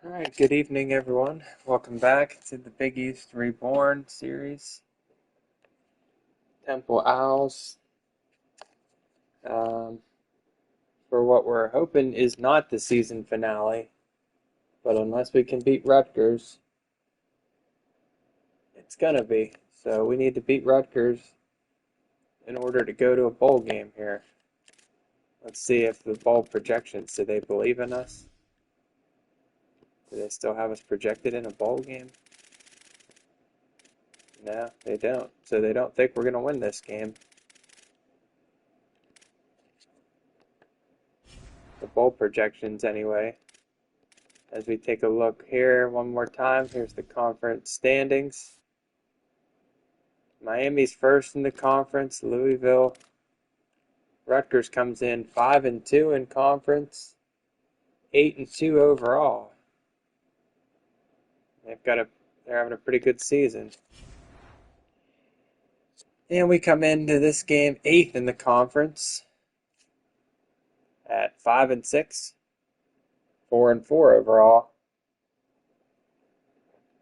All right, good evening, everyone. Welcome back to the Big East Reborn series. Temple Owls, um, for what we're hoping is not the season finale, but unless we can beat Rutgers, it's gonna be. So we need to beat Rutgers in order to go to a bowl game here. Let's see if the bowl projections, do they believe in us? Do they still have us projected in a bowl game? No, they don't. So they don't think we're gonna win this game. The bowl projections, anyway. As we take a look here one more time, here's the conference standings. Miami's first in the conference. Louisville. Rutgers comes in 5-2 in conference, 8-2 overall. They're having a pretty good season. And we come into this game 8th in the conference at 5-6, 4-4 overall.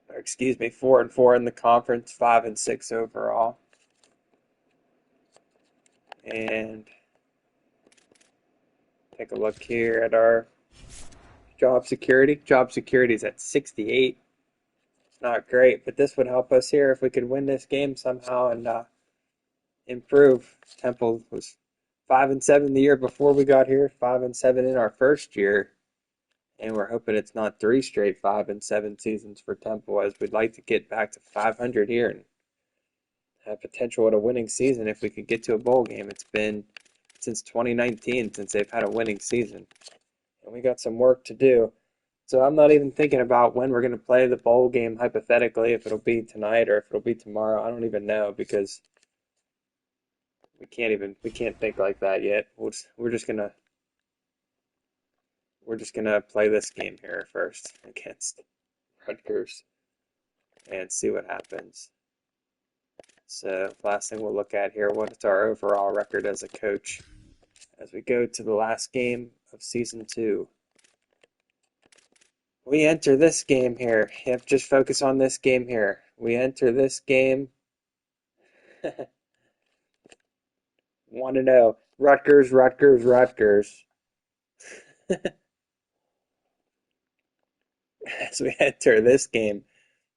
Or excuse me, 4-4 in the conference, 5-6 overall. And take a look here at our job security. Job security is at 68. It's not great, but this would help us here if we could win this game somehow and improve. Temple was 5-7 the year before we got here, 5-7 in our first year, and we're hoping it's not 3 straight 5-7 seasons for Temple, as we'd like to get back to 500 here and have potential at a winning season if we could get to a bowl game. It's been since 2019 since they've had a winning season, and we got some work to do. So I'm not even thinking about when we're going to play the bowl game hypothetically, if it'll be tonight or if it'll be tomorrow. I don't even know because we can't think like that yet. We're just gonna play this game here first against Rutgers and see what happens. So last thing we'll look at here, what's our overall record as a coach as we go to the last game of season 2. We enter this game here. Yep, just focus on this game here. We enter this game 1-0. Rutgers, Rutgers, Rutgers. As we enter this game,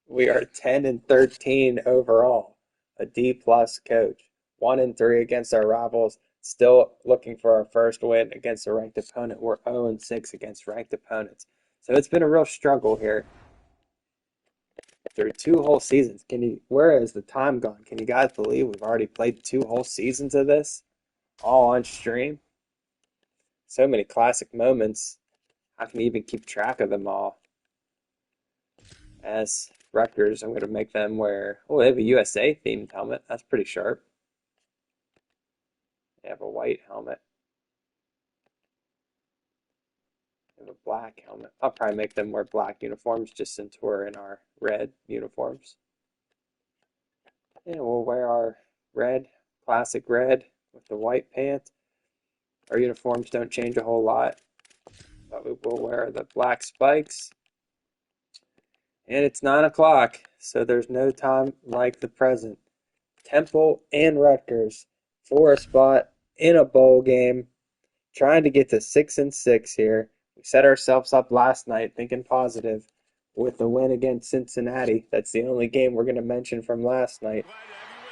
we are 10-13 overall. A D plus coach. 1-3 against our rivals. Still looking for our first win against a ranked opponent. We're 0-6 against ranked opponents. So it's been a real struggle here through 2 whole seasons. Where has the time gone? Can you guys believe we've already played 2 whole seasons of this? All on stream. So many classic moments. How can you even keep track of them all? As Rutgers, I'm going to make them wear, oh, they have a USA themed helmet. That's pretty sharp. They have a white helmet. They have a black helmet. I'll probably make them wear black uniforms just since we're in our red uniforms. And we'll wear our red, classic red with the white pants. Our uniforms don't change a whole lot, but we will wear the black spikes. And it's 9 o'clock, so there's no time like the present. Temple and Rutgers for a spot in a bowl game, trying to get to 6-6 here. We set ourselves up last night thinking positive with the win against Cincinnati. That's the only game we're going to mention from last night,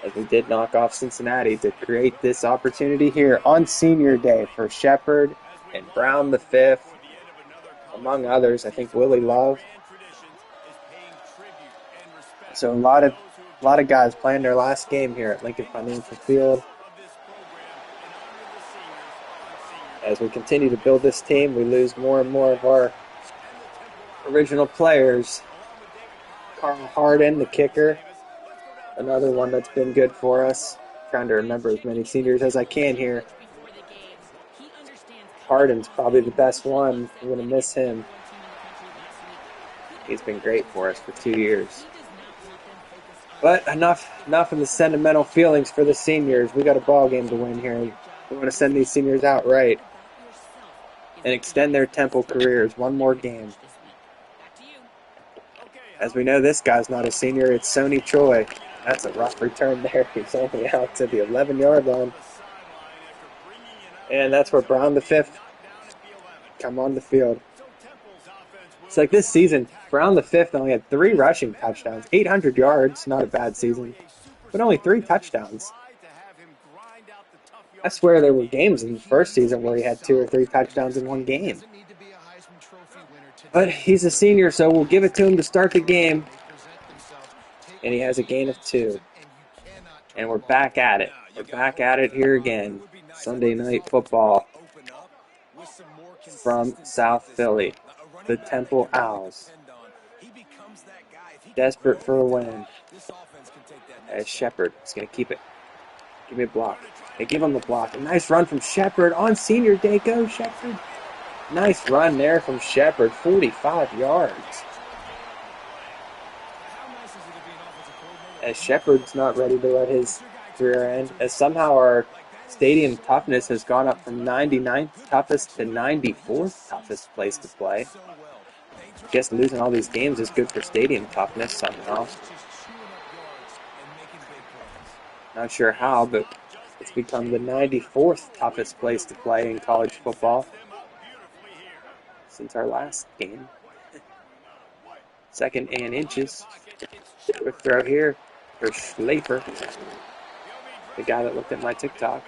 as we did knock off Cincinnati to create this opportunity here on Senior Day for Shepard and Brown the Fifth, among others. I think Willie Love. So a lot of guys playing their last game here at Lincoln Financial Field. As we continue to build this team, we lose more and more of our original players. Carl Harden, the kicker, another one that's been good for us. Trying to remember as many seniors as I can here. Harden's probably the best one. I'm going to miss him. He's been great for us for 2 years. But enough of the sentimental feelings for the seniors. We got a ball game to win here. We want to send these seniors out right and extend their Temple careers one more game. As we know, this guy's not a senior. It's Sonny Choi. That's a rough return there. He's only out to the 11-yard line. And that's where Brown the fifth come on the field. It's like this season, Brown the fifth only had 3 rushing touchdowns, 800 yards, not a bad season, but only 3 touchdowns. I swear there were games in the first season where he had 2 or 3 touchdowns in one game. But he's a senior, so we'll give it to him to start the game. And he has a gain of 2. And we're back at it. We're back at it here again. Sunday night football from South Philly. The Temple Owls. Desperate for a win. As Shepard is going to keep it. Give me a block. They give him the block. A nice run from Shepard on senior day. Go, Shepard. Nice run there from Shepard. 45 yards. As Shepard's not ready to let his rear end. As somehow our stadium toughness has gone up from 99th toughest to 94th toughest place to play. I guess losing all these games is good for stadium toughness somehow. Not sure how, but it's become the 94th toughest place to play in college football since our last game. 2nd and inches. Quick throw here for Schlafer, the guy that looked at my TikTok.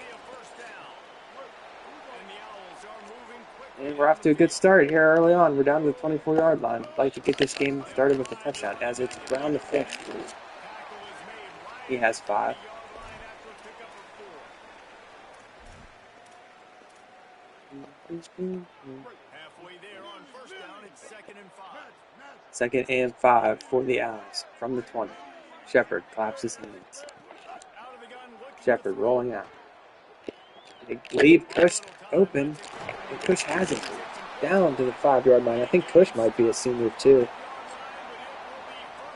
And we're off to a good start here early on. We're down to the 24-yard line. I'd like to get this game started with a touchdown as it's Brown the fifth. He has 5. Second and 5 for the Owls from the 20. Shepard claps his hands. Shepard rolling out. They leave Cush open, and Cush has it down to the 5-yard line. I think Cush might be a senior too.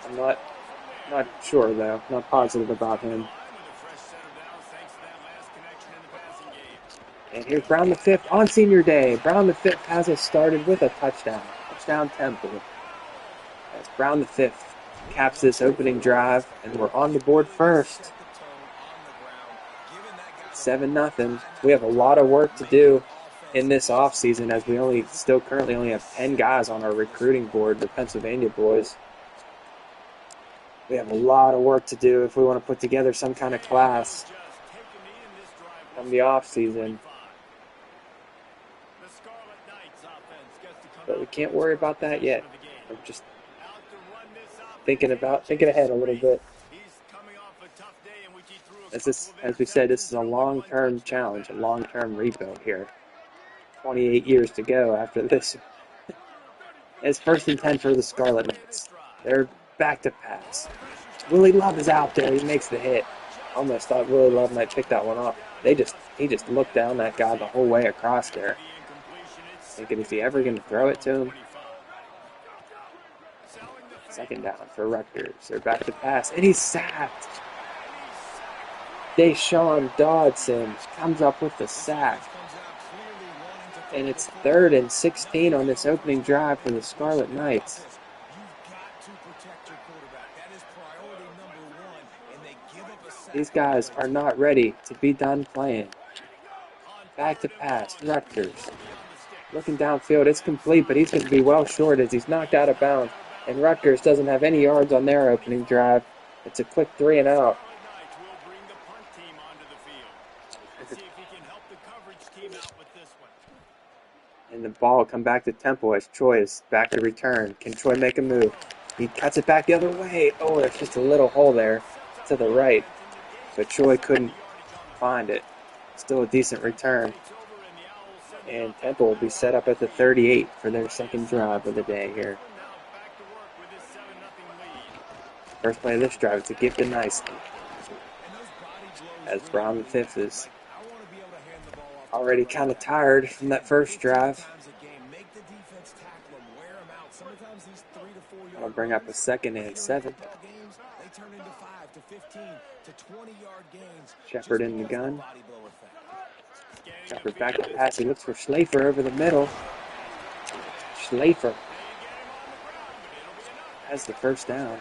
I'm not sure though. Not positive about him. And here's Brown the fifth on senior day. Brown the fifth has us started with a touchdown. Touchdown Temple. As Brown the fifth caps this opening drive, and we're on the board first. 7-0. We have a lot of work to do in this offseason as we still currently only have 10 guys on our recruiting board, the Pennsylvania boys. We have a lot of work to do if we want to put together some kind of class from the offseason. But we can't worry about that yet. We're just thinking ahead a little bit. As we said, this is a long-term challenge, a long-term rebuild here. 28 years to go after this. It's 1st and 10 for the Scarlet Knights. They're back to pass. Willie Love is out there. He makes the hit. Almost thought Willie Love might pick that one off. He just looked down that guy the whole way across there. Thinking, is he ever going to throw it to him? 2nd down for Rutgers. They're back to pass, and he's sacked. Deshaun Dodson comes up with the sack. And it's 3rd and 16 on this opening drive for the Scarlet Knights. These guys are not ready to be done playing. Back to pass, Rutgers. Looking downfield, it's complete, but he's going to be well short as he's knocked out of bounds. And Rutgers doesn't have any yards on their opening drive. It's a quick 3 and out. And the ball will come back to Temple as Choi is back to return. Can Choi make a move? He cuts it back the other way. Oh, there's just a little hole there to the right. But Choi couldn't find it. Still a decent return. And Temple will be set up at the 38 for their 2nd drive of the day here. First play of this drive, it's a gift to Nicely. As Brown the fifth is already kind of tired from that first drive. I'll bring up a 2nd and 7. Shepard in the gun. Shepard back to pass. He looks for Schlafer over the middle. Schlafer has the first down.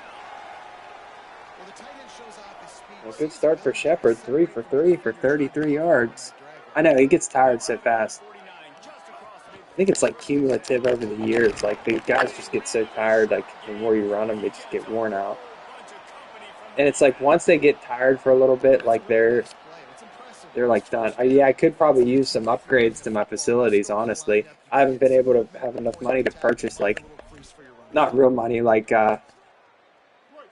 A good start for Shepard. 3 for 3 for 33 yards. I know, he gets tired so fast. I think it's like cumulative over the years. Like the guys just get so tired. Like the more you run them, they just get worn out. And it's like once they get tired for a little bit, like they're like done. Yeah, I could probably use some upgrades to my facilities. Honestly, I haven't been able to have enough money to purchase like not real money, like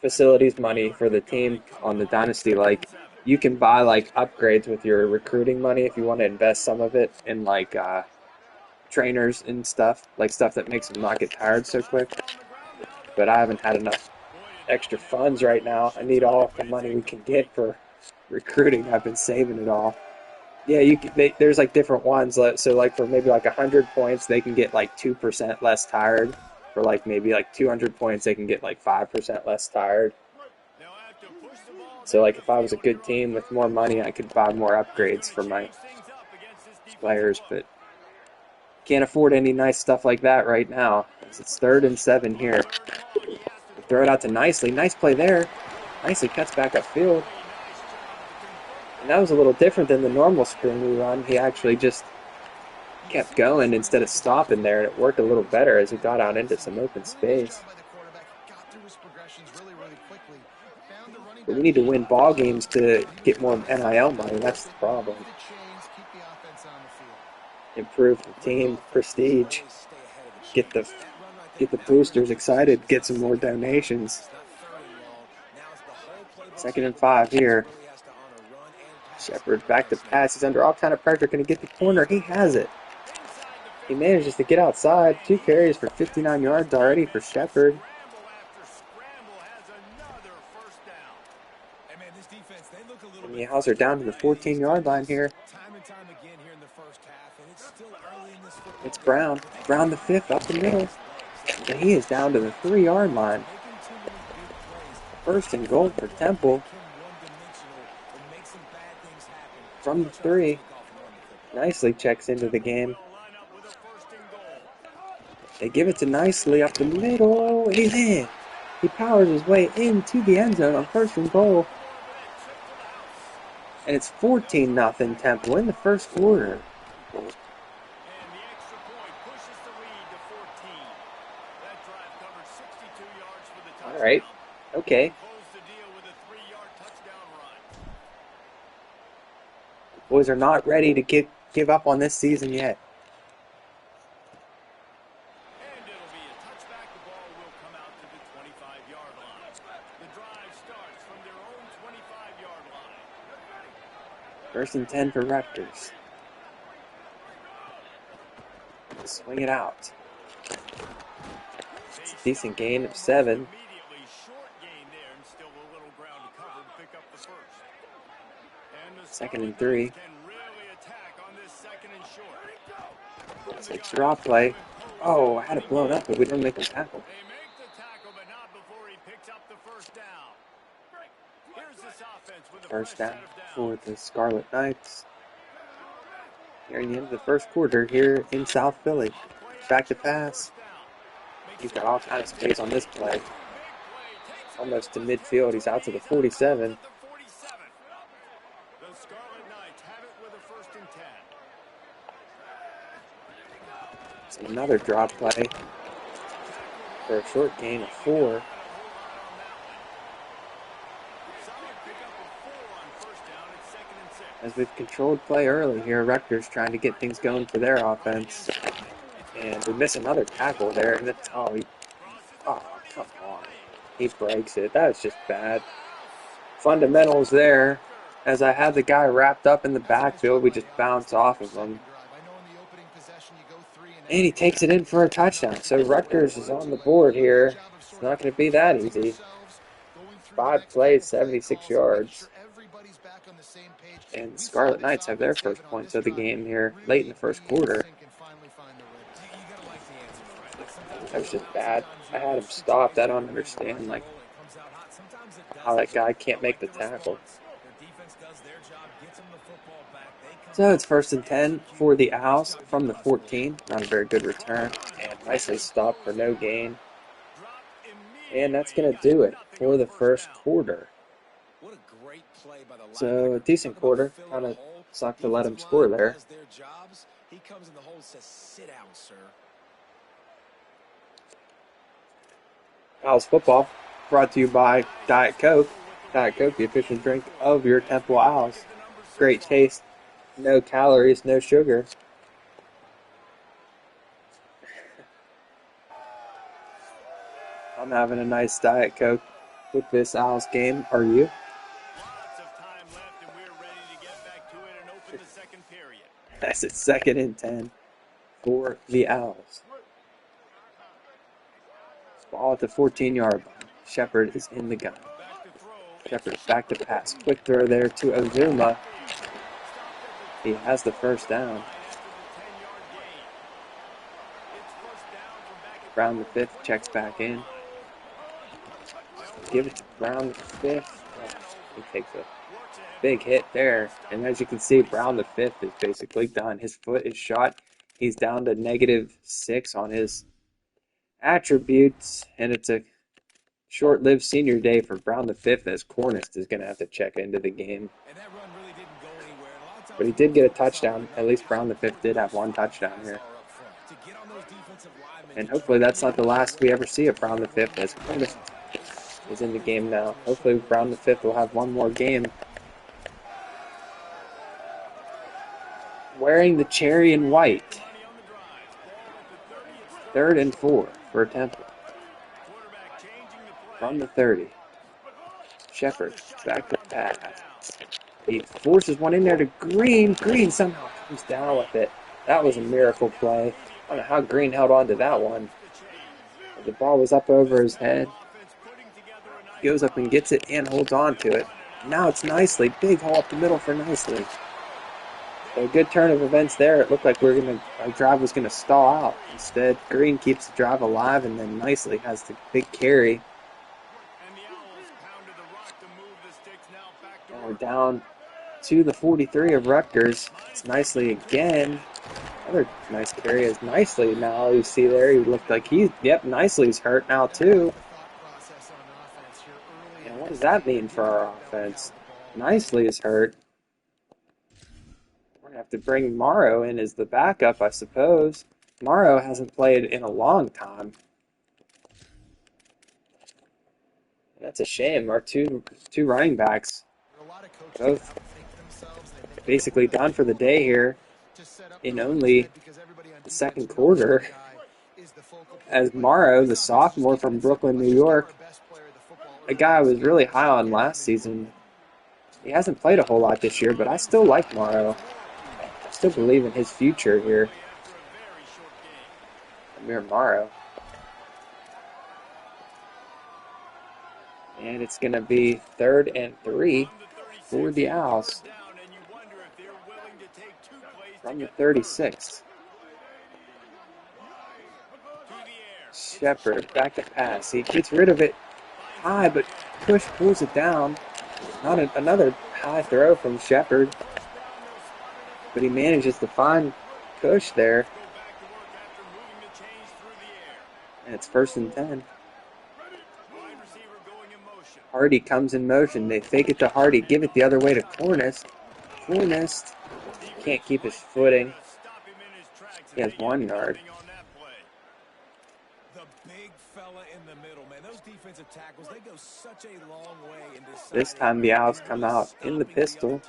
facilities money for the team on the dynasty. Like you can buy like upgrades with your recruiting money if you want to invest some of it in like trainers and stuff, like stuff that makes them not get tired so quick. But I haven't had enough extra funds right now. I need all the money we can get for recruiting. I've been saving it all. Yeah, there's like different ones. So like for maybe like 100 points, they can get like 2% less tired. For like maybe like 200 points, they can get like 5% less tired. So like if I was a good team with more money, I could buy more upgrades for my players, but can't afford any nice stuff like that right now. It's 3rd and 7 here. Throw it out to Nicely. Nice play there. Nicely cuts back upfield. And that was a little different than the normal screen we run. He actually just kept going instead of stopping there, and it worked a little better as he got out into some open space. But we need to win ball games to get more NIL money. That's the problem. Improve the team prestige. Get the boosters excited. Get some more donations. 2nd and 5 here. Shepard back to pass. He's under all kind of pressure. Can he get the corner? He has it. He manages to get outside. 2 carries for 59 yards already for Shepard. And the Owls are down to the 14-yard line here. It's Brown. Brown the 5th up the middle. And he is down to the 3-yard line. 1st and goal for Temple. From the 3. Nicely checks into the game. They give it to Nicely up the middle. He's in. He powers his way into the end zone on 1st and goal. And it's 14-0 Temple in the 1st quarter. All right. Okay. The boys are not ready to give up on this season yet. And it'll be a touchback. The ball will come out to the 25-yard line. The drive starts from their own 25-yard line. 1st and 10 for Rutgers. Swing it out. It's a decent gain of 7. 2nd and 3. It's a draw play. Oh, I had it blown up, but we didn't make a tackle. First down for the Scarlet Knights. Nearing the end of the 1st quarter here in South Philly. Back to pass. He's got all kinds of space on this play. Almost to midfield. He's out to the 47. It's another drop play for a short gain of 4. As we've controlled play early here, Rutgers trying to get things going for their offense. And we miss another tackle there. And oh, come on. He breaks it. That was just bad. Fundamentals there. As I had the guy wrapped up in the backfield, we just bounce off of him. And he takes it in for a touchdown. So Rutgers is on the board here. It's not going to be that easy. 5 plays, 76 yards. And the Scarlet Knights have their first points of the game here late in the 1st quarter. That was just bad. I had him stopped. I don't understand like how that guy can't make the tackle. So it's 1st and 10 for the Owls from the 14. Not a very good return. And nicely stopped for no gain. And that's going to do it for the first quarter. What a great play by the So a linebacker. decent Talk about quarter. filling Kind a of hole. sucked to let him Defensive score line there. does their jobs. He comes in the hole and says, "Sit down, sir." Owls football brought to you by Diet Coke. Diet Coke, the official drink of your Temple Owls. Great taste, no calories, no sugar. I'm having a nice Diet Coke with this Owls game. Are you? Lots of time left, and we're ready to get back to it and open the second period. That's it, 2nd and 10 for the Owls. Ball at the 14-yard line. Shepard is in the gun. Back to throw. Shepard back to pass. Quick throw there to Azuma. He has the first down. Brown the 5th checks back in. Give it to Brown the 5th. Oh, he takes a big hit there. And as you can see, Brown the 5th is basically done. His foot is shot. He's down to -6 on his attributes. And it's a short-lived senior day for Brown the 5th, as Cornist is going to have to check into the game. But he did get a touchdown. At least Brown the 5th did have one touchdown here. And hopefully that's not the last we ever see of Brown the 5th, as Cornist is in the game now. Hopefully Brown the 5th will have one more game. Wearing the cherry and white. 3rd and 4 for Temple. From the 30. Shepard back to pass. He forces one in there to Green. Green somehow comes down with it. That was a miracle play. I don't know how Green held on to that one. The ball was up over his head. He goes up and gets it and holds on to it. Now it's Nicely. Big hole up the middle for Nicely. So a good turn of events there. It looked like our drive was gonna stall out. Instead, Green keeps the drive alive, and then Nicely has the big carry. And we're down to the 43 of Rutgers. It's Nicely again. Another nice carry is Nicely now. You see there, he looked like Nicely's hurt now too. And what does that mean for our offense? Nicely is hurt. We're going to have to bring Morrow in as the backup, I suppose. Morrow hasn't played in a long time. And that's a shame. Our two running backs both basically done for the day here in only the second quarter. As Morrow, the sophomore from Brooklyn, New York, a guy I was really high on last season. He hasn't played a whole lot this year, but I still like Morrow. I still believe in his future here. Amir Morrow. And it's going to be 3rd and 3 for the Owls. From the 36. Shepard back to pass. He gets rid of it high, but Push pulls it down. Another high throw from Shepard. But he manages to find Cush there. And it's 1st and 10. Hardy comes in motion. They fake it to Hardy. Give it the other way to Cornist. Cornist can't keep his footing. He has 1 yard. This time the Owls come out in the pistol.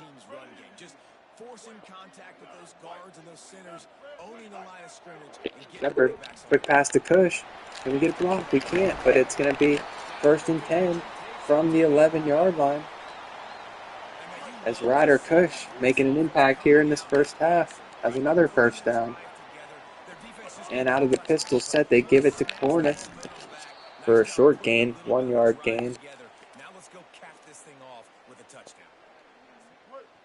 Shepard, quick pass to Cush. Can we get it blocked? We can't, but it's going to be 1st and 10 from the 11-yard line. As Ryder Cush making an impact here in this first half as another first down. And out of the pistol set, they give it to Cornist for a short gain, 1-yard gain. Now let's go cap this thing off with a touchdown.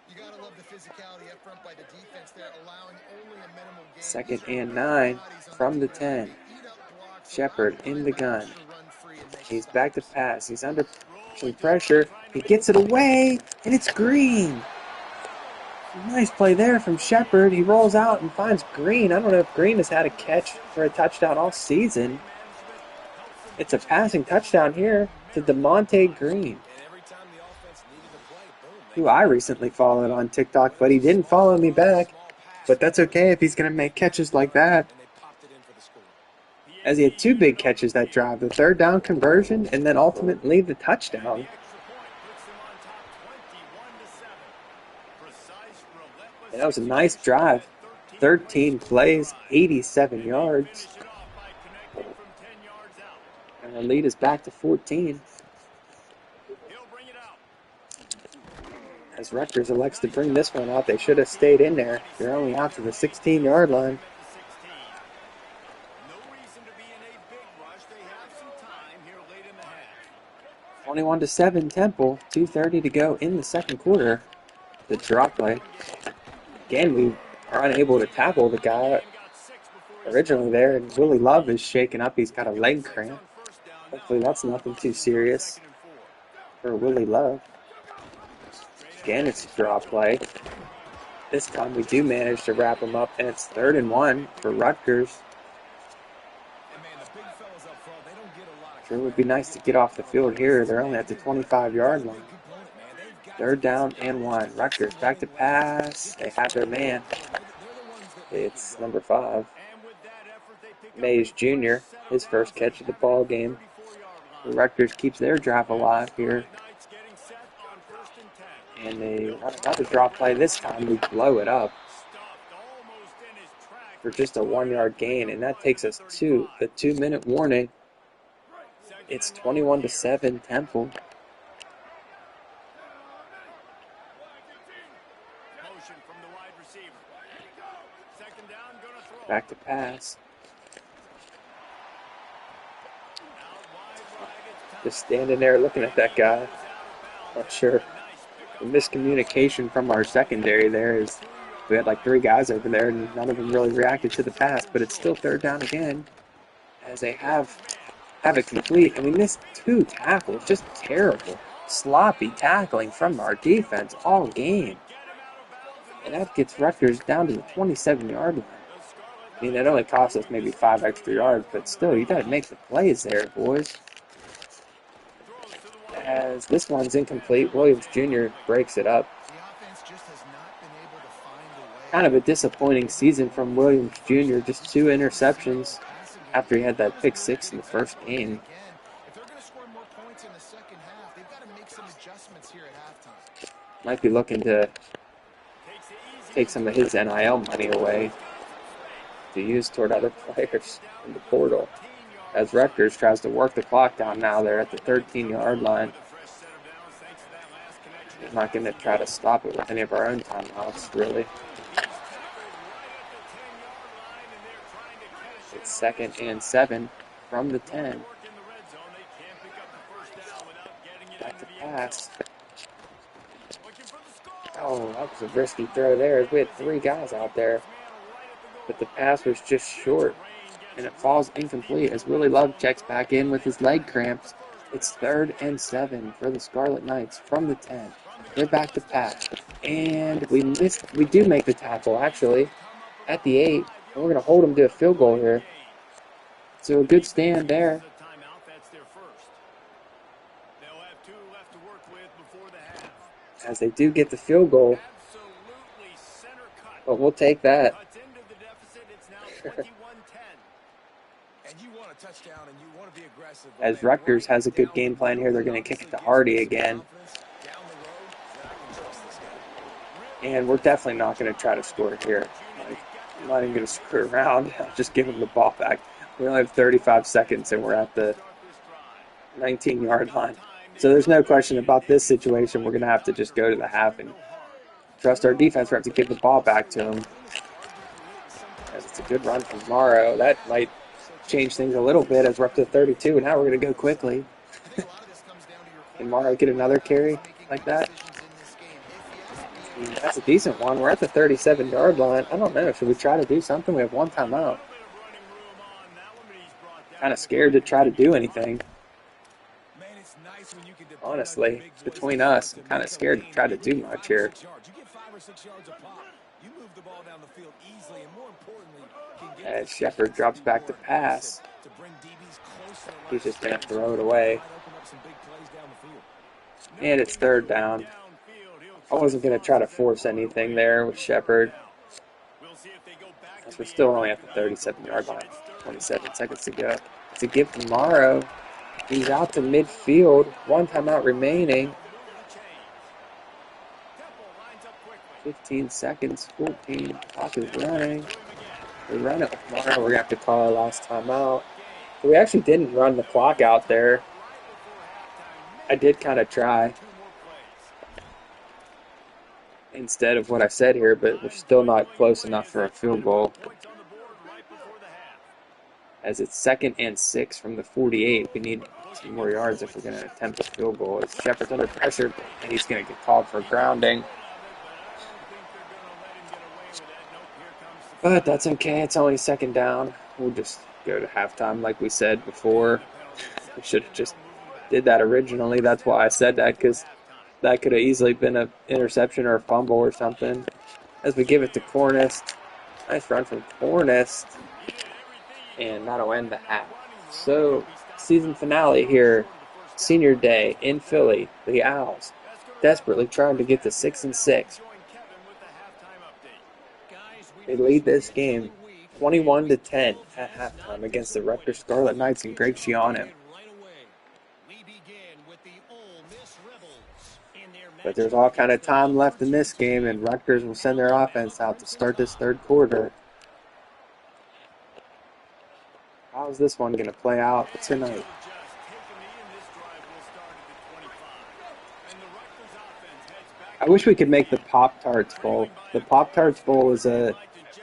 You gotta love the physicality up front by the defense there, allowing only a minimal gain. 2nd and 9 from the 10. Shepard in the gun. He's back to pass. He's under some pressure. He gets it away, and it's Green. Nice play there from Shepard. He rolls out and finds Green. I don't know if Green has had a catch for a touchdown all season. It's a passing touchdown here to DeMonte Green, And every time the offense needed to play, boom, they who got I it. recently followed on TikTok, but he didn't follow me back. But that's okay if he's going to make catches like that, And they popped it in for the score. as he had two big catches that drive, the third down conversion and then ultimately the touchdown. And that was a nice drive. 13 plays, 87 yards. And our lead is back to 14. As Rutgers elects to bring this one out, they should have stayed in there. They're only out to the 16-yard line. No reason to be in a big rush. They have some time here late in the half. 21-7 Temple, 2:30 to go in the second quarter. The drop play. Again, we are unable to tackle the guy originally there, and Willie Love is shaken up. He's got a leg cramp. Hopefully that's nothing too serious for Willie Love. Again, it's a drop play. This time we do manage to wrap him up, and it's 3rd and 1 for Rutgers. Sure would be nice to get off the field here. They're only at the 25-yard line. 3rd down and 1. Rutgers back to pass. They have their man. It's number 5. Mays Jr., his first catch of the ball game. Rutgers keeps their drive alive here. And they run another drop play. This time we blow it up for just a 1-yard gain, and that takes us to the 2-minute warning. It's 21-7 Temple. Back to pass. Just standing there looking at that guy. Not sure. The miscommunication from our secondary there is we had like 3 guys over there and none of them really reacted to the pass, but it's still 3rd down again as they have it complete. And we missed 2 tackles. Just terrible, sloppy tackling from our defense all game. And that gets Rutgers down to the 27-yard line. I mean, it only cost us maybe 5 extra yards, but still, you got to make the plays there, boys. As this one's incomplete, Williams Jr. breaks it up. Kind of a disappointing season from Williams Jr., just 2 interceptions after he had that pick 6 in the first game. Might be looking to take some of his NIL money away to use toward other players in the portal. As Rutgers tries to work the clock down now, they're at the 13-yard line. We're not going to try to stop it with any of our own timeouts, really. It's 2nd and 7 from the 10. Back to pass. Oh, that was a risky throw there. We had 3 guys out there, but the pass was just short, and it falls incomplete as Willie Love checks back in with his leg cramps. It's 3rd and 7 for the Scarlet Knights from the 10. They're back to pass, and we do make the tackle, actually, at the 8, and we're going to hold them to a field goal here. So a good stand there. As they do get the field goal, but we'll take that. As Rutgers has a good game plan here, they're going to kick it to Hardy again. And we're definitely not going to try to score here. I'm not even going to screw around. I'll just give them the ball back. We only have 35 seconds, and we're at the 19-yard line. So there's no question about this situation. We're going to have to just go to the half and trust our defense. We have to give the ball back to them. As it's a good run from Morrow. That might change things a little bit as we're up to 32, and now we're going to go quickly. Can Morrow get another carry like that? That's a decent one. We're at the 37-yard line. I don't know. Should we try to do something? We have 1 timeout. Kind of scared to try to do anything. Honestly, between us, I'm kind of scared to try to do much here. As Shepard drops back to pass. He's just going to throw it away. And it's third down. I wasn't going to try to force anything there with Shepard. As we're still only at the 37-yard line. 27 seconds to go. It's a give to Morrow. He's out to midfield. 1 timeout remaining. 15 seconds. 14. Clock is running. We run it with Morrow. We're going to have to call our last timeout. We actually didn't run the clock out there. I did kind of try instead of what I said here, but we're still not close enough for a field goal. As it's 2nd and 6 from the 48, we need some more yards if we're going to attempt a field goal. As Shepard's under pressure, and he's going to get called for grounding. But that's okay. It's only 2nd down. We'll just go to halftime like we said before. We should have just did that originally. That's why I said that, because that could have easily been an interception or a fumble or something. As we give it to Cornist. Nice run from Cornist. And that'll end the half. So, season finale here. Senior day in Philly. The Owls desperately trying to get to 6-6. They lead this game 21-10 at halftime against the Rutgers Scarlet Knights and Greg Schiano. But there's all kind of time left in this game, and Rutgers will send their offense out to start this third quarter. How's this one going to play out tonight? I wish we could make the Pop-Tarts Bowl. The Pop-Tarts Bowl is a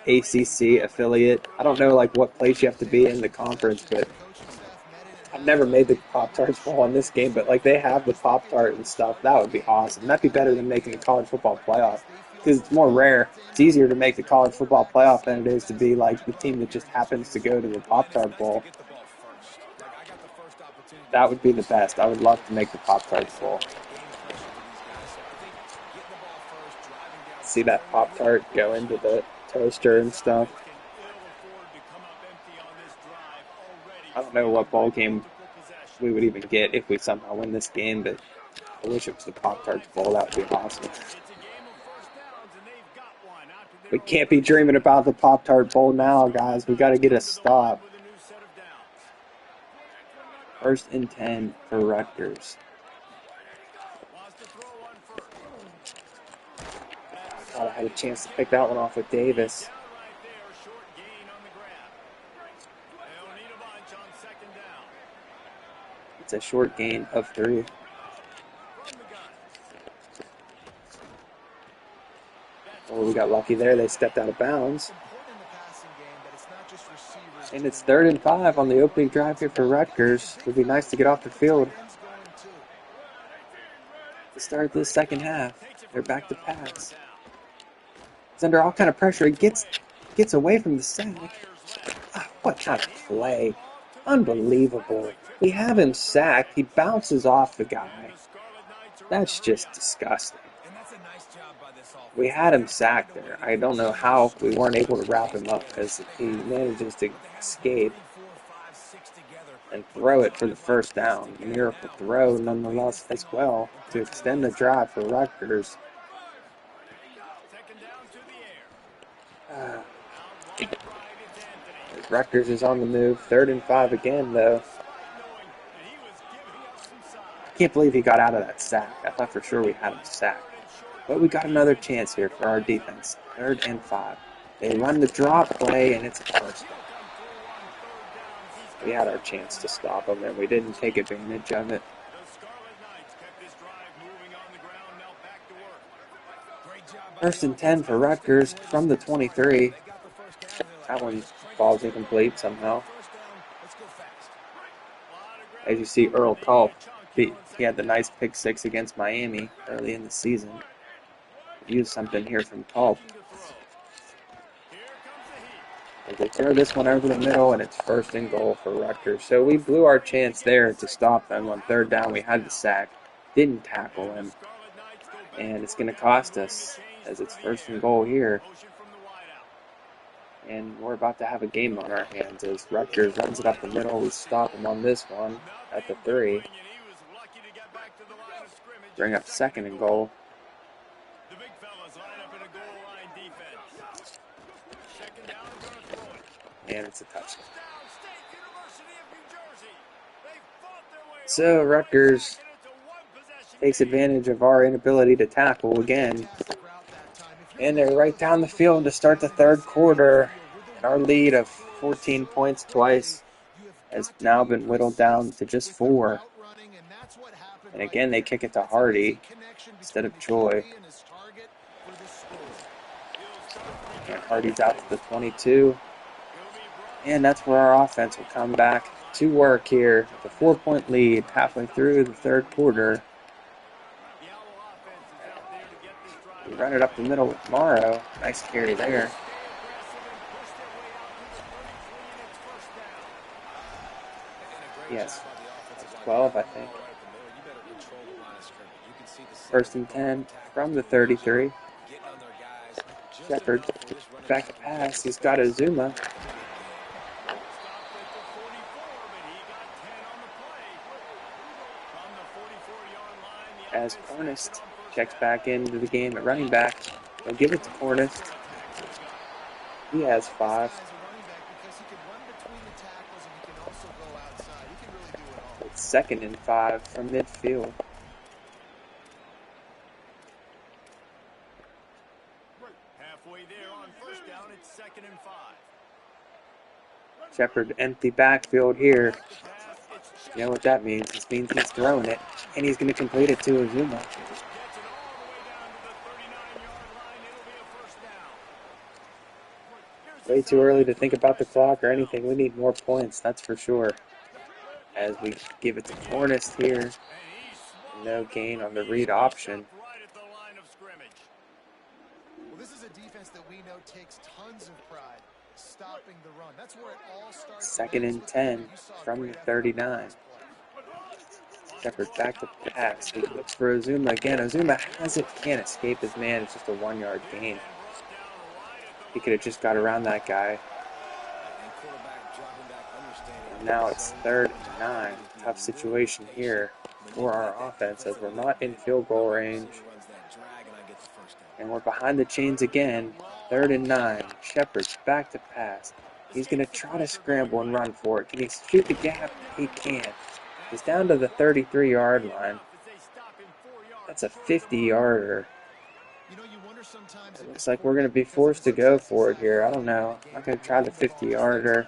ACC affiliate. I don't know what place you have to be in the conference, but I've never made the Pop-Tarts Bowl on this game, but they have the Pop-Tart and stuff. That would be awesome. That'd be better than making the college football playoff, because it's more rare. It's easier to make the college football playoff than it is to be the team that just happens to go to the Pop-Tart Bowl. That would be the best. I would love to make the Pop-Tarts Bowl. See that Pop-Tart go into the toaster and stuff. I don't know what bowl game we would even get if we somehow win this game, but I wish it was the Pop-Tarts Bowl. That would be awesome. We can't be dreaming about the Pop-Tart Bowl now, guys. We got to get a stop. 1st and 10 for Rutgers. I thought I had a chance to pick that one off with Davis. It's a short gain of 3. Oh, we got lucky there. They stepped out of bounds. And it's 3rd and 5 on the opening drive here for Rutgers. It would be nice to get off the field to start this second half. They're back to pass. He's under all kind of pressure. He gets away from the sack. What kind of play. Unbelievable. We have him sacked. He bounces off the guy. That's just disgusting. We had him sacked there. I don't know how we weren't able to wrap him up, because he manages to escape and throw it for the first down. A miracle throw nonetheless as well to extend the drive for Rutgers. Rutgers is on the move. 3rd and 5 again, though. I can't believe he got out of that sack. I thought for sure we had him sacked. But we got another chance here for our defense. 3rd and 5. They run the drop play, and it's a first down. We had our chance to stop them, and we didn't take advantage of it. 1st and 10 for Rutgers from the 23. That one falls incomplete somehow. As you see, Earl Culp, he had the nice pick 6 against Miami early in the season. Use something here from Culp. And they throw this one over the middle, and it's 1st and goal for Rutgers. So we blew our chance there to stop them on 3rd down. We had the sack, didn't tackle him, and it's going to cost us, as it's 1st and goal here. And we're about to have a game on our hands as Rutgers runs it up the middle. We stop him on this one at the 3. Bring up 2nd and goal. The big fellas line up in a goal line defense. Second down, gonna throw it. And it's a touchdown. Touchdown, State University of New Jersey. They fought their way So over Rutgers and it's a one-possession takes game. advantage of our inability to tackle again. And they're right down the field to start the 3rd quarter. And our lead of 14 points twice has now been whittled down to just 4. And again, they kick it to Hardy instead of Joy. And Hardy's out to the 22. And that's where our offense will come back to work here. The 4-point lead halfway through the 3rd quarter. We run it up the middle with Morrow. Nice carry there. Yes, 12, I think. 1st and 10 from the 33. Shepard back to pass. He's got Azuma. As Cornist checks back into the game at running back. They'll give it to Cornist. He has 5. It's 2nd and 5 from midfield. Halfway there on first down, it's 2nd and 5. Shepard empty backfield here. You know what that means? This means he's throwing it, and he's going to complete it to Azuma. Way too early to think about the clock or anything. We need more points, that's for sure. As we give it to Cornist here. No gain on the read option. Well, this is a defense that we know takes tons of pride stopping the run. That's where it all starts. 2nd and 10 from the 39. Shepard back to pass. He looks for Azuma again. Azuma has it, can't escape his man. It's just a 1-yard gain. He could have just got around that guy. And now it's 3rd and 9. Tough situation here for our offense as we're not in field goal range. And we're behind the chains again. 3rd and 9. Shepard's back to pass. He's going to try to scramble and run for it. Can he shoot the gap? He can. He's down to the 33-yard line. That's a 50-yarder. It looks like we're going to be forced to go for it here. I don't know. I'm not going to try the 50-yarder.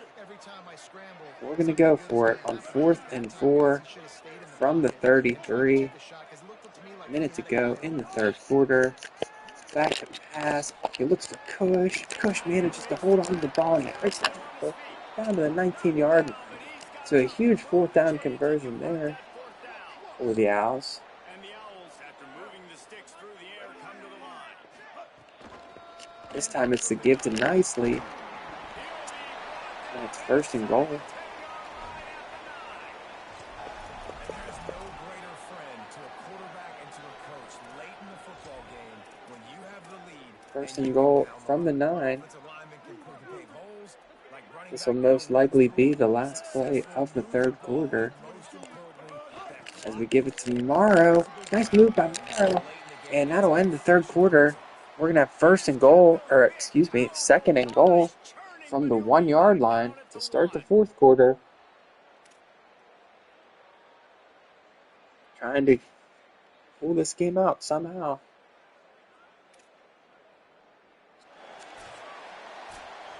We're going to go for it on 4th and 4 from the 33. A minute to go in the 3rd quarter. Back to pass. He looks for Cush. Cush manages to hold on to the ball and he breaks down to the 19-yard line. So a huge 4th down conversion there for the Owls. This time it's the give to Nicely. And it's 1st and goal. First and goal from the 9. This will most likely be the last play of the 3rd quarter. As we give it to Morrow. Nice move by Morrow. And that'll end the 3rd quarter. We're going to have 2nd and goal from the 1-yard line to start the 4th quarter. Trying to pull this game out somehow.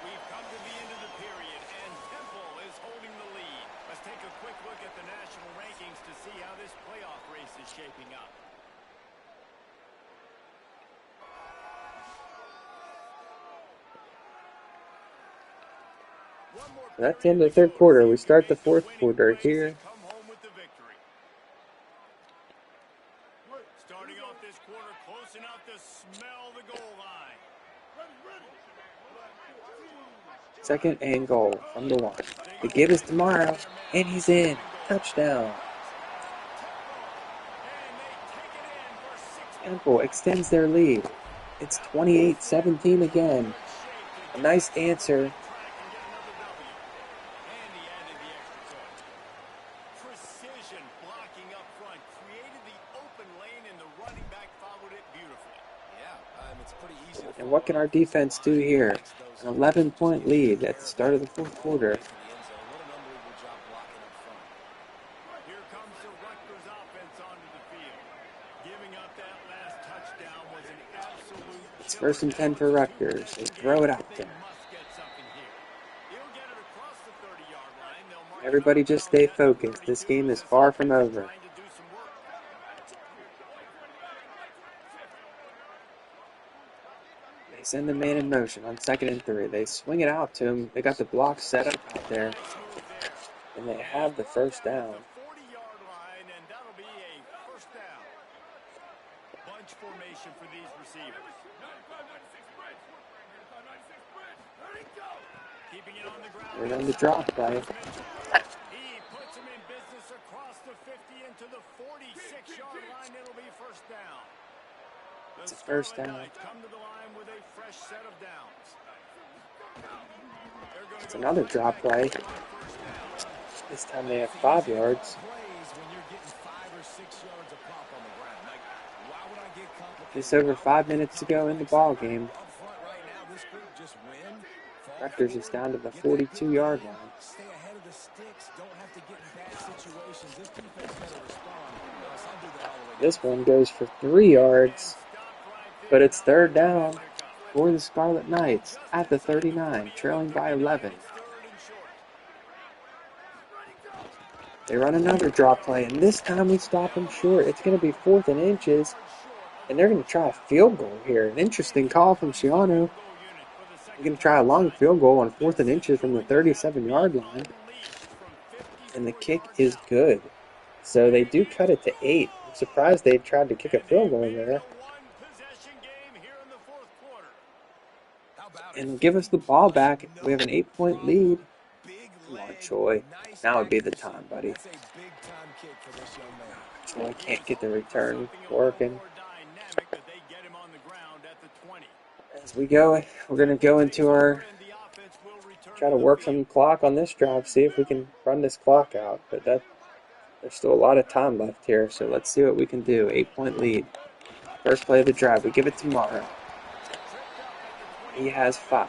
We've come to the end of the period, and Temple is holding the lead. Let's take a quick look at the national rankings to see how this playoff race is shaping up. That's the end of the 3rd quarter. We start the 4th quarter here. Starting off this quarter close enough to smell the goal line. 2nd and goal from the 1. The give is to Morrow, and he's in. Touchdown. Temple extends their lead. It's 28-17 again. A nice answer. And he added the extra point. Precision blocking up front created the open lane, and the running back followed it beautifully. Yeah, it's pretty easy to And follow what an can our offensive defense do line that here? makes those An throws. Just 11-point get you lead the at the air start of ball the fourth all the way quarter. to the end zone. What an unbelievable job blocking up front. Here comes the Rutgers offense onto the field. Giving up that last touchdown was an absolute It's killer. first and Now 10 it's for a Rutgers. They two-possession throw game. it out They there. must get something here. He'll get it across the 30-yard line. They'll mark him out Everybody of just bounds stay at the focused. 32 This game as is this far from offense is over. trying to do some work. They send the man in motion on 2nd and 3. They swing it out to him. They got the block set up out there. Nice move there. And they And have the he's brought first down at down. the 40-yard line, and that'll be a first down. Bunch formation for these receivers. Keeping it on the ground. They run the drop play. He puts him in business across the 50 into the 46-yard line. It'll be first down. It's The a first Scarlet down. Knights come to the line with a fresh set of downs. They're going to It's go another right drop back play. to it on first down. This time they have It's 5 easy to call yards. plays when you're getting 5 or 6 yards of pop on the ground. Like, why would I get complicated? Just over Why would I 5 get minutes to go in the complex? ball game. Up front right now, this group just win, fall Rutgers is forward, down to the get that good 42-yard gain, line. stay ahead of the sticks, don't have to get in bad situations. This defense got to respond. I'll do that all the way down This the one field. goes for 3 yards. And stopped right But there, it's not 3rd much of a down pickup. for the Scarlet Knights Just at the inside the 39, 40 of trailing the by 39. 11. It's third and short. They run another drop play, and this time we stop them short. It's going to be 4th and inches, and they're going to try a field goal here. An interesting call from Shiano. They're going to try a long field goal on 4th and inches from the 37-yard line, and the kick is good. So they do cut it to 8. I'm surprised they tried to kick a field goal there. And they'll give us the ball back. We have an 8-point lead. Come on, Troy. Now would be the time, buddy. That's a big time kick for this young man. Troy can't get the return working. As we go, we're going to go into our, try to work some clock on this drive, see if we can run this clock out. But there's still a lot of time left here, so let's see what we can do. 8-point lead. First play of the drive, we give it to Morrow. He has 5. Well,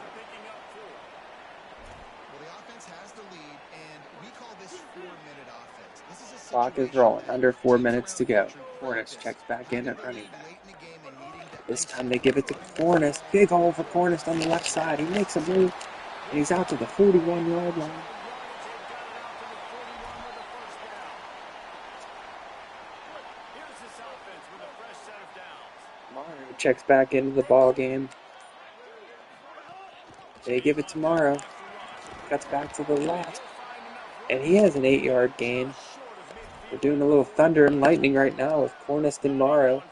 the offense has the lead, and we call this 4-minute offense. This is a Clock is situation rolling. that Under 4 teams minutes around to the go. country Cornish practice. checks back in Having at the running lead back. late in the game and needing to This time they give execute, it to run the Cornish. football Big hole for effectively. Cornish on the left side. He makes a move, and he's out to the 41-yard line. Morrow checks back into the ball game. They give it to Morrow. Cuts back to the left. And he has an 8-yard gain. We're doing a little thunder and lightning right now with Cornist and Morrow.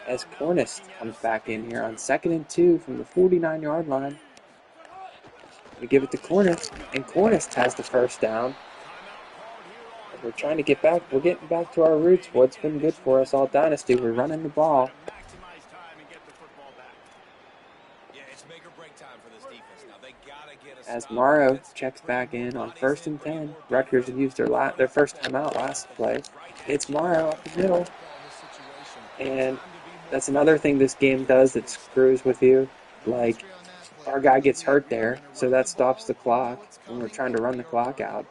As Cornist comes back in here on 2nd and 2 from the 49-yard line. We give it to Cornist, and Cornist has the first down. And we're trying to get back. We're getting back to our roots. What's been good for us all dynasty. We're running the ball. It's make or break time for this defense. Now they gotta get a As stop. Morrow checks back in on 1st and 10. Rutgers had used their first time out last play. It's Morrow up the middle. And that's another thing this game does that screws with you. Like, our guy gets hurt there, so that stops the clock when we're trying to run the clock out.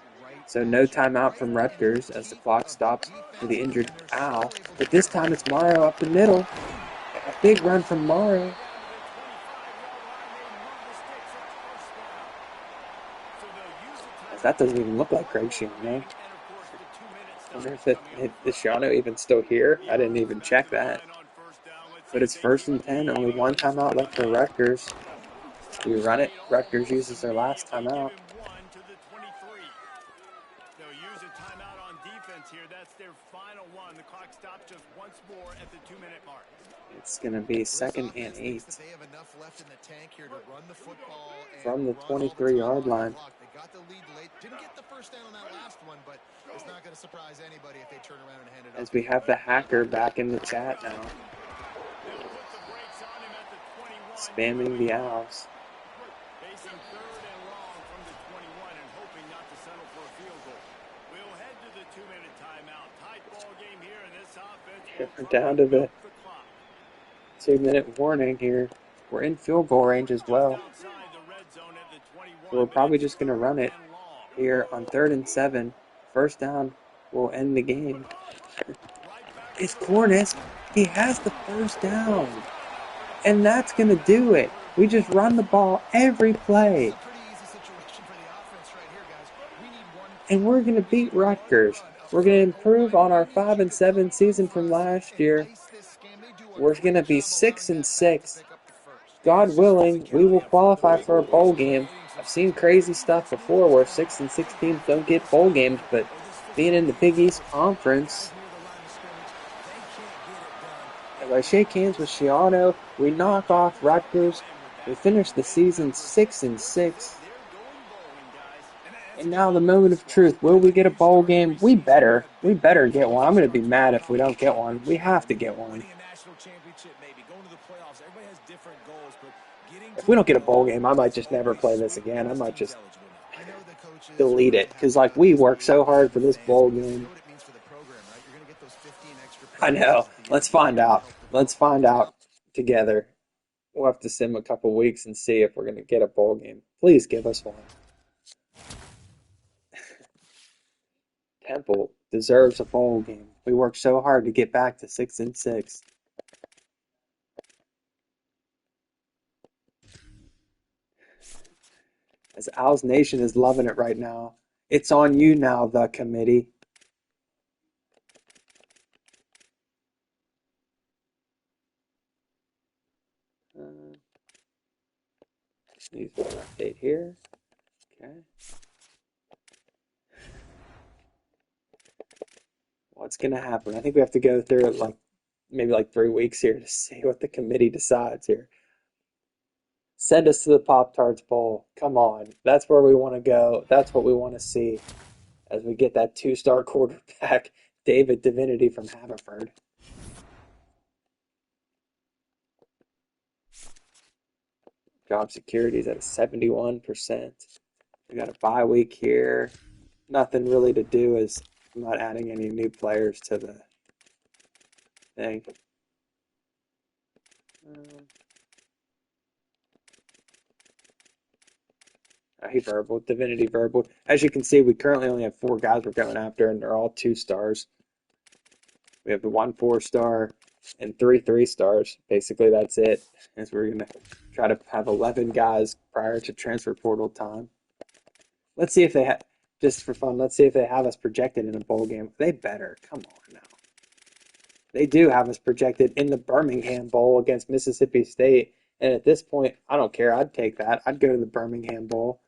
So no timeout from Rutgers as the clock stops for the injured Al. But this time it's Morrow up the middle. A big run from Morrow. That doesn't even look like Craig Shiano. I wonder if Shiano even still here. I didn't even check that. But it's 1st and 10. Only one timeout left for Rutgers. We run it. Rutgers uses their last timeout. They'll use a timeout on defense here. That's their final one. The clock stops just once more at the 2-minute mark. It's going to be 2nd and 8. They have enough left in the tank here to run the football From the run all the 23-yard time off line. the clock. They got the lead late. Didn't get the first down on that last one, but it's not going to surprise anybody if they turn around and hand it As off. we have the hacker back in the chat now. They'll put the brakes on him at the 21. Spamming the Owls. facing third and long from the 21 and hoping not to settle for a field goal. We'll head to the 2-minute timeout. Tight ball game here, and this offense will We're try down to to the milk the clock. 2-minute warning here. We're in field goal range as Just well. outside the red zone at the 21, So we're but probably it's just going to run third it and long. here on 3rd and 7. First down will end the game. Right back to It's the line. Cornish. He has the first down. And that's going to do it. We just run the ball every play. This is a pretty easy situation for the offense right here, guys. We need one And play. we're going to We need beat one Rutgers. run up We're going to front. improve on our We need 5 you and to 7 come season off from us last and year. ice this game. They do a We're going to great be job 6 allowing and that back to 6. pick up the first. God It's just willing, we will physicality up front. The qualify big for a play is bowl game. creating some I've seen space. crazy The stuff next move before is where going to 6 have and to 6 be teams don't get this bowl right games, here, but or this fits being the in the Big defense East perfectly. Guys Conference, near the line of scrimmage, they can't get it done. as I shake hands with Shiano, we knock off Rutgers. We finish the season 6 and 6. And now the moment of truth. Will we get a bowl game? We better. We better get one. I'm going to be mad if we don't get one. We have to get one. Winning a national championship, maybe going to the playoffs. Everybody has different goals, but getting If to we a don't get a bowl bowl game, I might is just never always play this sweet, again. and I this might team's just eligible now. I know the coaches are delete really it. Because, happy like, about we this worked bowl so game hard for for the this fans bowl because you know game. what it means for the program, right? You're going to get those 15 extra I know. practices at the end Let's of the find year to out. help Let's develop find guys. out together. We'll have to sim a couple weeks and see if we're going to get a bowl game. Please give us one. Temple deserves a bowl game. We worked so hard to get back to 6 and 6. As Owls Nation is loving it right now. It's on you now, the committee. Needs one update here. Okay. What's going to happen? I think we have to go through it like maybe like 3 weeks here to see what the committee decides here. Send us to the Pop Tarts Bowl. Come on. That's where we want to go. That's what we want to see as we get that 2-star quarterback, David Divinity from Haverford. Job security is at 71%. We got a bye week here. Nothing really to do as I'm not adding any new players to the thing. He verbal, Divinity verbal. As you can see, we currently only have 4 guys we're going after, and they're all 2 stars. We have the 1 4-star and 3 3-stars. Basically, that's it. As we're going to try to have 11 guys prior to transfer portal time. Let's see if they have, just for fun, let's see if they have us projected in a bowl game. They better. Come on now. They do have us projected in the Birmingham Bowl against Mississippi State. And at this point, I don't care. I'd take that. I'd go to the Birmingham Bowl.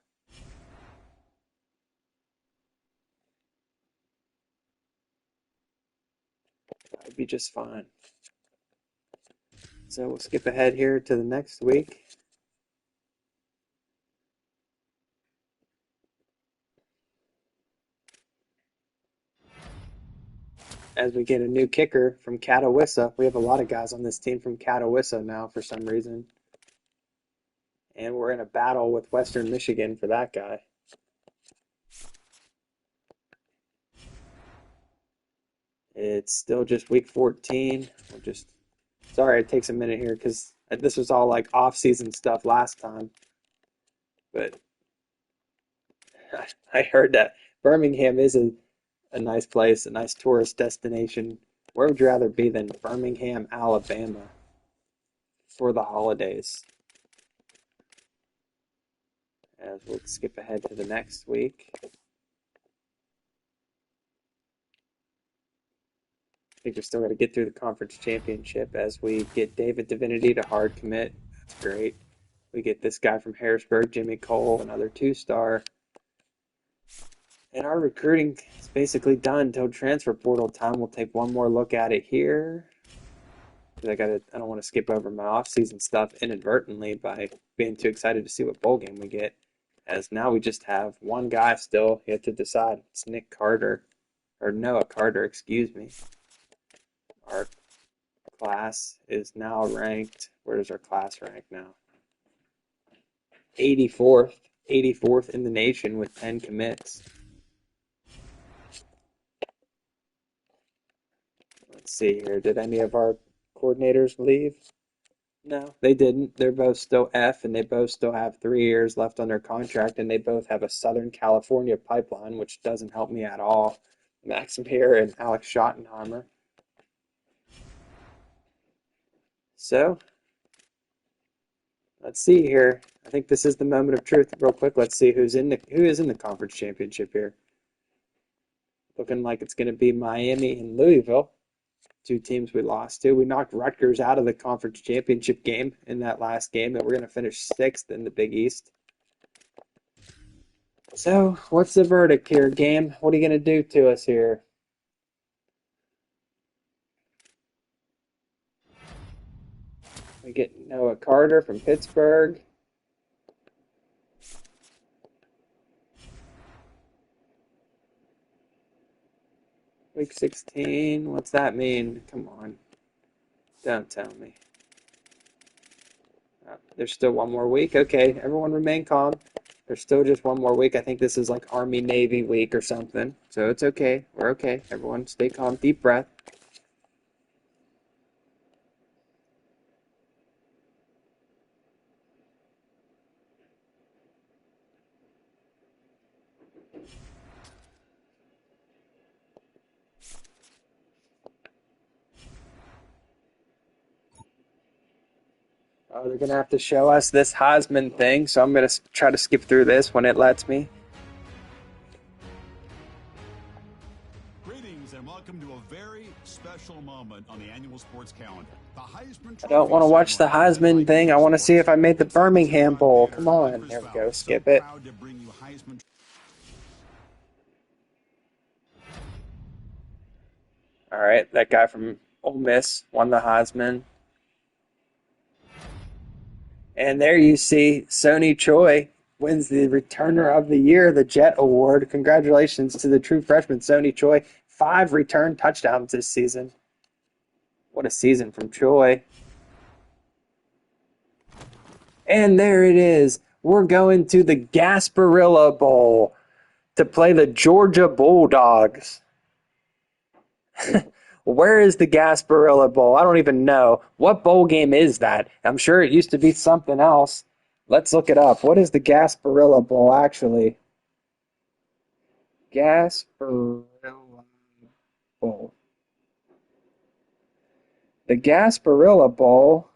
That'd be just fine. So we'll skip ahead here to the next week. As we get a new kicker from Catawissa. We have a lot of guys on this team from Catawissa now for some reason. And we're in a battle with Western Michigan for that guy. It's still just week 14. We'll just sorry it takes a minute here because this was all like off-season stuff last time. But I heard that Birmingham is a nice place, a nice tourist destination. Where would you rather be than Birmingham, Alabama for the holidays? As we'll skip ahead to the next week. I think we're still going to get through the conference championship as we get David Divinity to hard commit. That's great. We get this guy from Harrisburg, Jimmy Cole, another 2-star. And our recruiting is basically done until transfer portal time. We'll take one more look at it here. I don't want to skip over my off-season stuff inadvertently by being too excited to see what bowl game we get. As now we just have one guy still yet to decide. It's Nick Carter, or Noah Carter, excuse me. Our class is now ranked. Where is our class rank now? 84th, 84th in the nation with 10 commits. Let's see here. Did any of our coordinators leave? No, they didn't. They're both still F, and they both still have 3 years left on their contract, and they both have a Southern California pipeline, which doesn't help me at all. Max Meir and Alex Schottenheimer. So, let's see here. I think this is the moment of truth. Real quick, let's see who is in the conference championship here. Looking like it's going to be Miami and Louisville, two teams we lost to. We knocked Rutgers out of the conference championship game in that last game, that we're going to finish 6th in the Big East. So, what's the verdict here, game? What are you going to do to us here? We get Noah Carter from Pittsburgh. Week 16, what's that mean? Come on. Don't tell me. There's still one more week. Okay, everyone remain calm. There's still just one more week. I think this is like Army-Navy week or something. So it's okay. We're okay. Everyone stay calm. Deep breath. Oh, they're going to have to show us this Heisman thing, so I'm going to try to skip through this when it lets me. Greetings and welcome to a very special moment on the annual sports calendar. The Heisman I don't want to watch the Heisman thing. I want to see if I made the Birmingham Bowl. Come on. There we go. Skip it. All right, that guy from Ole Miss won the Heisman. And there you see Sony Choi wins the Returner of the Year, the Jet Award. Congratulations to the true freshman, Sony Choi. 5 return touchdowns this season. What a season from Choi. And there it is. We're going to the Gasparilla Bowl to play the Georgia Bulldogs. Where is the Gasparilla Bowl? I don't even know. What bowl game is that? I'm sure it used to be something else. Let's look it up. What is the Gasparilla Bowl, actually? Gasparilla Bowl. The Gasparilla Bowl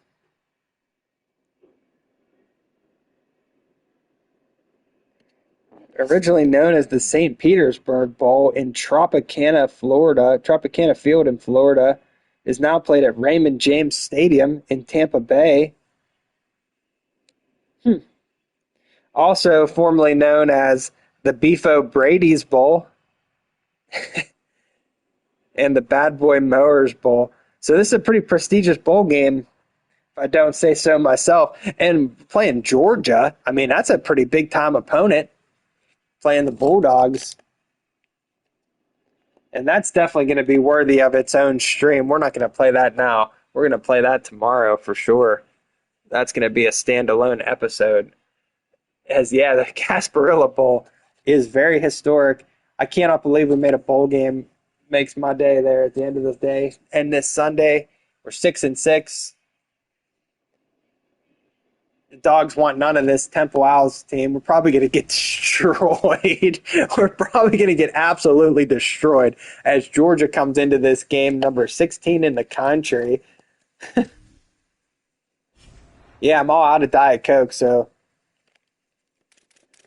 originally known as the St. Petersburg Bowl in Tropicana, Florida, Tropicana Field in Florida, is now played at Raymond James Stadium in Tampa Bay. Also formerly known as the Beefo Brady's Bowl and the Bad Boy Mowers Bowl. So this is a pretty prestigious bowl game, if I don't say so myself. And playing Georgia, I mean, that's a pretty big-time opponent. Playing the Bulldogs. And that's definitely going to be worthy of its own stream. We're not going to play that now. We're going to play that tomorrow for sure. That's going to be a standalone episode. As yeah, the Gasparilla Bowl is very historic. I cannot believe we made a bowl game. Makes my day there at the end of the day. And this Sunday, we're 6-6. The Dogs want none of this Temple Owls team. We're probably going to get destroyed. We're probably going to get absolutely destroyed as Georgia comes into this game, number 16 in the country. Yeah, I'm all out of Diet Coke, so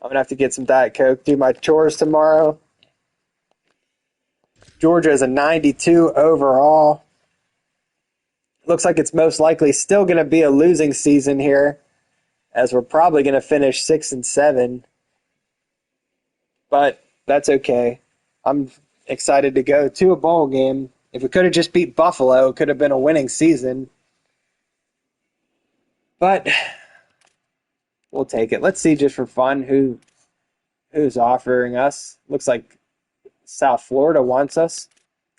I'm going to have to get some Diet Coke, do my chores tomorrow. Georgia is a 92 overall. Looks like it's most likely still going to be a losing season here, as we're probably going to finish 6-7. But that's okay. I'm excited to go to a bowl game. If we could have just beat Buffalo, it could have been a winning season. But we'll take it. Let's see, just for fun, who's offering us. Looks like South Florida wants us.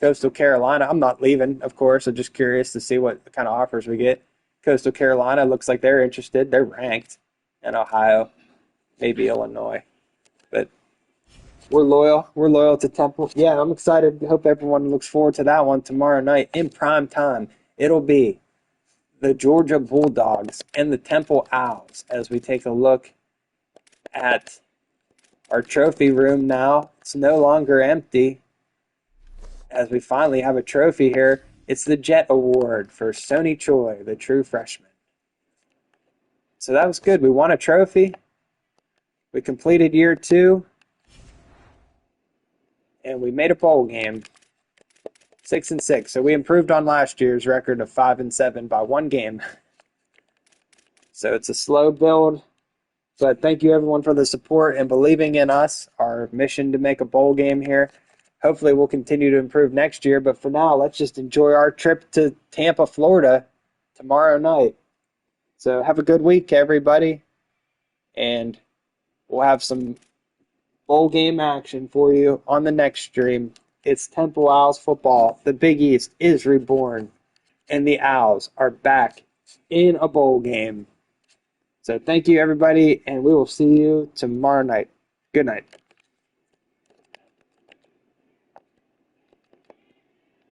Coastal Carolina. I'm not leaving, of course. I'm just curious to see what kind of offers we get. Coastal Carolina looks like they're interested. They're ranked in Ohio. maybe Illinois. But we're loyal. We're loyal to Temple. Yeah, I'm excited. Hope everyone looks forward to that one tomorrow night in prime time. It'll be the Georgia Bulldogs and the Temple Owls as we take a look at our trophy room now. It's no longer empty as we finally have a trophy here. It's the Jet Award for Sony Choi, the true freshman. So that was good. We won a trophy. We completed year 2. And we made a bowl game. 6-6. So we improved on last year's record of 5-7 by 1 game. So it's a slow build. But thank you everyone for the support and believing in us, our mission to make a bowl game here. Hopefully we'll continue to improve next year. But for now, let's just enjoy our trip to Tampa, Florida tomorrow night. So have a good week, everybody. And we'll have some bowl game action for you on the next stream. It's Temple Owls football. The Big East is reborn. And the Owls are back in a bowl game. So thank you, everybody, and we will see you tomorrow night. Good night.